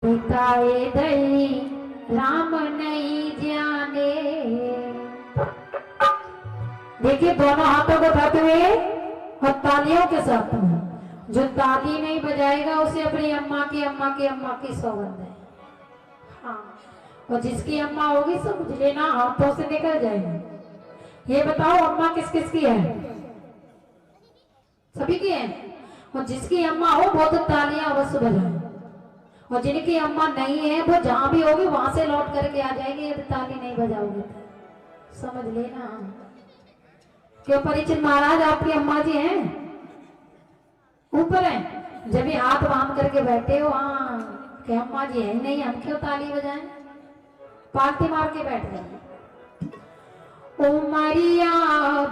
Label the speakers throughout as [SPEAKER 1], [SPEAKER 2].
[SPEAKER 1] पिताए दई राम नहीं जाने। देखिए दोनों हाथों को उठाते हुए और तालियों के साथ में, जो ताली नहीं बजाएगा उसे अपनी अम्मा की सौगंध है। हाँ, और जिसकी अम्मा होगी सब कुछ लेना हाथों से निकल जाएगी। ये बताओ अम्मा किस किस की है? सभी की है। और जिसकी अम्मा हो वो तो तालियां अवश्य बजाए, और जिनकी अम्मा नहीं है वो जहां भी होगी वहां से लौट करके आ जाएगी यदि ताली नहीं बजाओगे तो। समझ लेना। क्यों परिचित महाराज आपकी अम्मा जी हैं? ऊपर है। जब भी हाथ बांध करके बैठे हो, हाँ क्या अम्मा जी है नहीं, हम क्यों ताली बजाएं? पालती मार के बैठ गए। उमरिया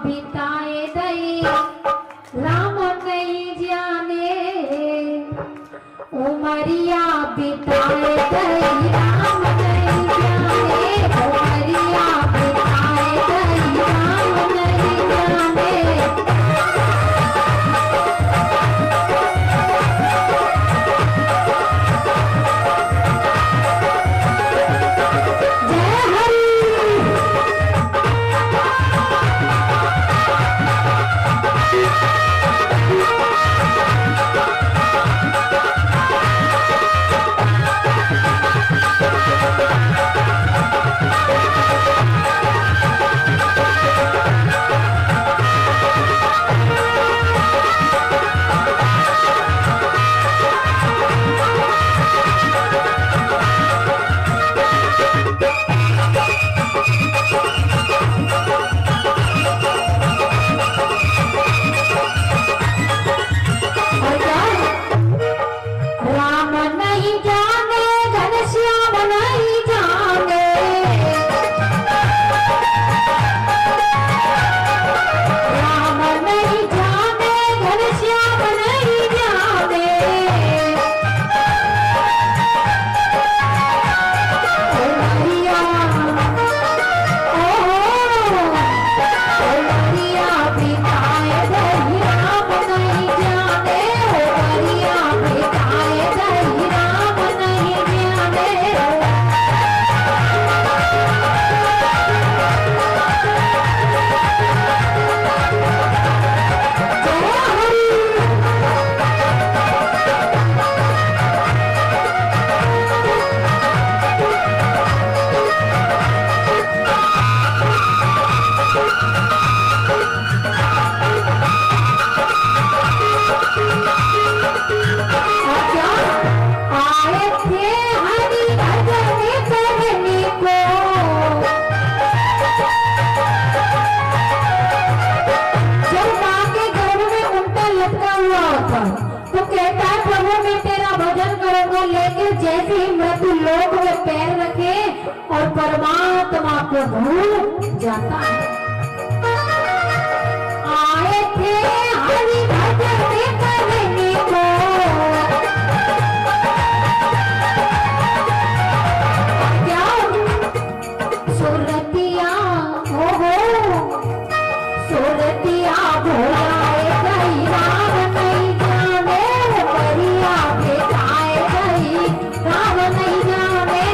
[SPEAKER 1] बिताए दई राम नहीं जाने, उमरिया बिताए दई राम नहीं जाने, उमरिया बिताए दई राम नहीं जाने। और परमात्मा को भूल जाता है। आए थे हरि भजन करने को, क्या सुरतिया हो सुरतिया भोलाए गई राम नहीं जाने, परिया बेटाए गई राम नहीं जाने।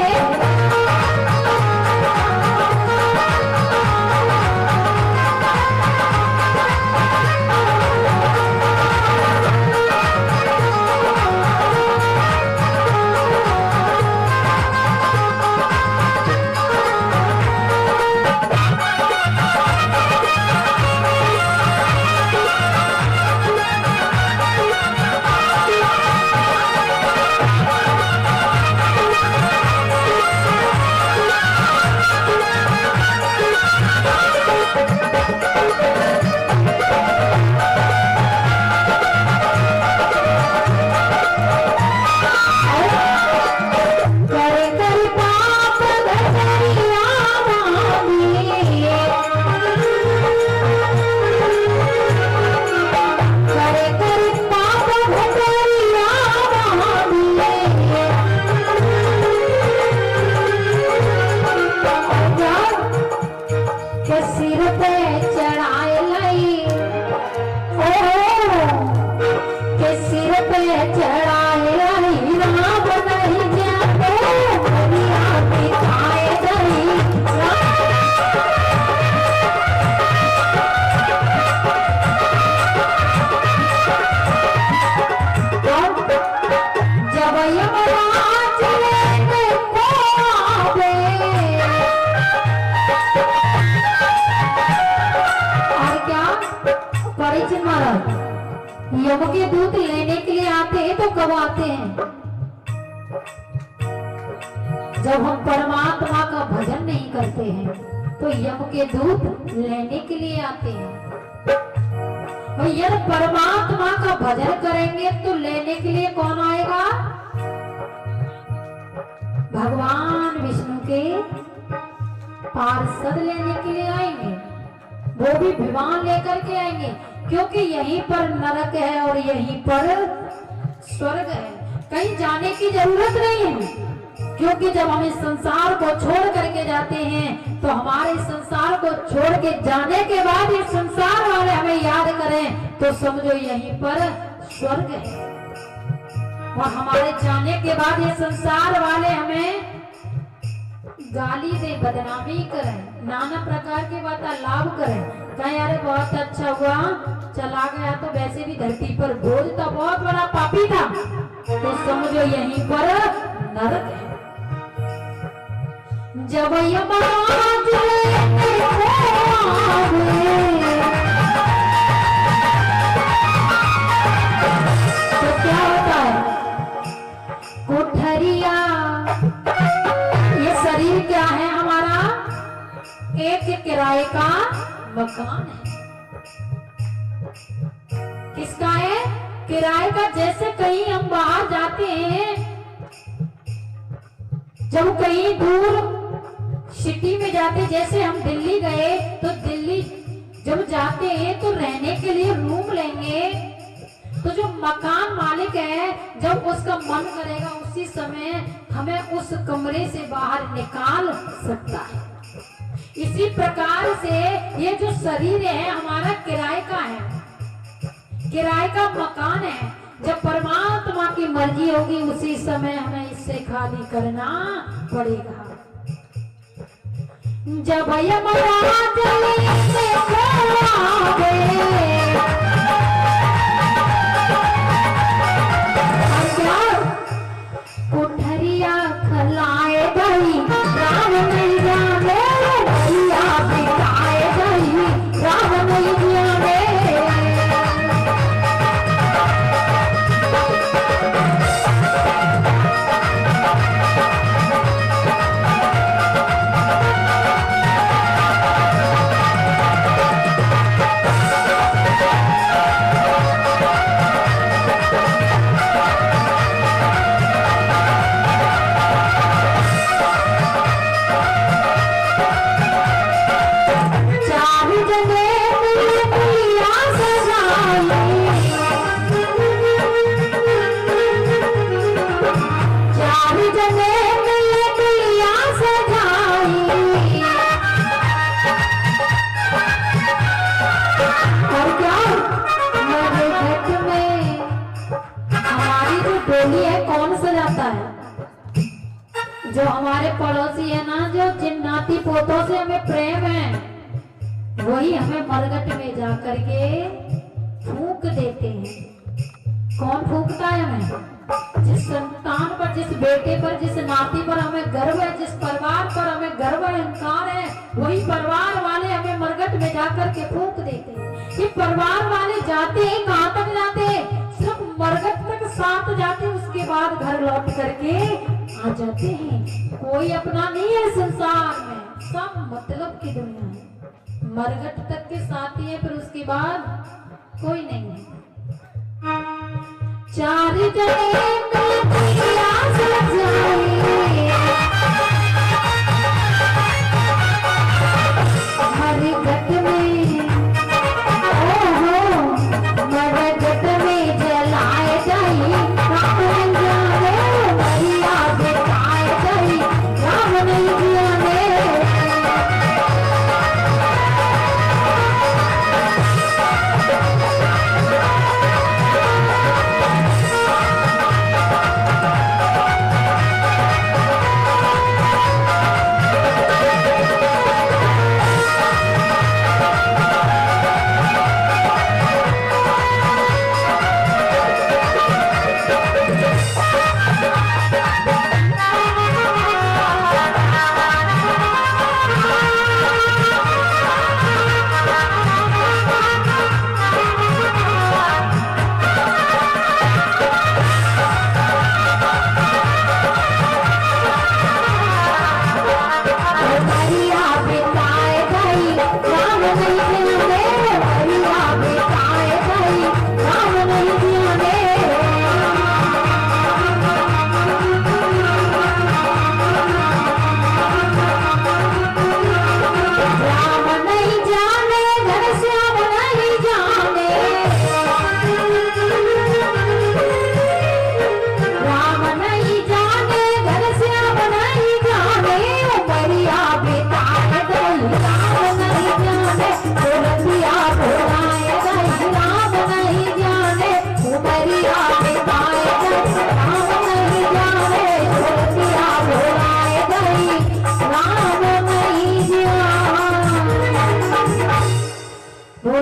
[SPEAKER 1] लेने को आवे। और क्या परीक्षित महाराज यम के दूत लेने के लिए आते हैं तो कब आते हैं? जब हम परमात्मा का भजन नहीं करते हैं तो यम के दूत लेने के लिए आते हैं। और यदि परमात्मा का भजन करेंगे तो लेने के लिए कौन आएगा? भगवान विष्णु के पार्षद लेने के लिए आएंगे, वो भी विमान लेकर के आएंगे, क्योंकि यहीं पर नरक है और यहीं पर स्वर्ग है। कहीं जाने की जरूरत नहीं है, क्योंकि जब हम इस संसार को छोड़ करके जाते हैं तो हमारे संसार को छोड़ के जाने के बाद ये संसार वाले हमें याद करें तो समझो यहीं पर स्वर्ग है। और हमारे जाने के बाद ये संसार वाले हमें गाली दे, बदनामी करें, नाना प्रकार की वार्तालाप करें, कहें अरे बहुत अच्छा हुआ चला गया, तो वैसे भी धरती पर बोझ था, बहुत बड़ा पापी था, तो समझो यहीं पर नरक है। जब यमराज लेने को आवे तो क्या होता है? कोठरिया, ये शरीर क्या है हमारा? एक किराए का मकान है। किसका है? किराए का। जैसे कहीं हम बाहर जाते हैं, जब कहीं दूर सिटी में जाते, जैसे हम दिल्ली गए तो दिल्ली जब जाते हैं तो रहने के लिए रूम लेंगे, तो जो मकान मालिक है जब उसका मन करेगा उसी समय हमें उस कमरे से बाहर निकाल सकता है। इसी प्रकार से ये जो शरीर है हमारा किराए का है, किराए का मकान है। जब परमात्मा की मर्जी होगी उसी समय हमें इससे खाली करना पड़ेगा। जब यमराज लेने को आवे, कोठरिया खलाए गई राम नहीं जाने, भैया बिताए गई राम नहीं जाने। जो हमारे पड़ोसी है ना, जो जिन नाती पोतों से हमें प्रेम है, वही हमें मरघट में जा करके फूंक देते हैं। कौन फूंकता है हमें? जिस संतान पर, जिस बेटे पर, जिस नाती पर हमें गर्व है, जिस परिवार पर हमें गर्व है, अहंकार है, वही परिवार वाले हमें मरघट में जाकर के फूंक देते हैं। ये परिवार वाले जाते हैं, कहाँ तक जाते हैं? सिर्फ मरघट तक साथ जाते, उसके बाद घर लौट करके आ जाते हैं। कोई अपना नहीं है संसार में, सब मतलब की दुनिया है। मरघट तक के साथी है, फिर उसके बाद कोई नहीं है। चार जने मिलके सजाए, मरघट में, ओहो मरघट में जलाए जाई राम नहीं जाने, भैया बिताए जाई राम नहीं जाने।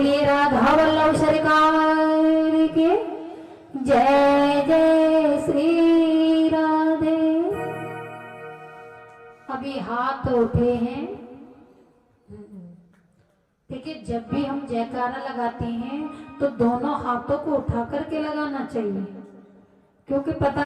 [SPEAKER 1] बोलिए राधा वल्लभ सरकार के जय जय श्री राधे। अभी हाथ उठे हैं। देखिए जब भी हम जयकारा लगाते हैं तो दोनों हाथों को उठा करके लगाना चाहिए, क्योंकि पता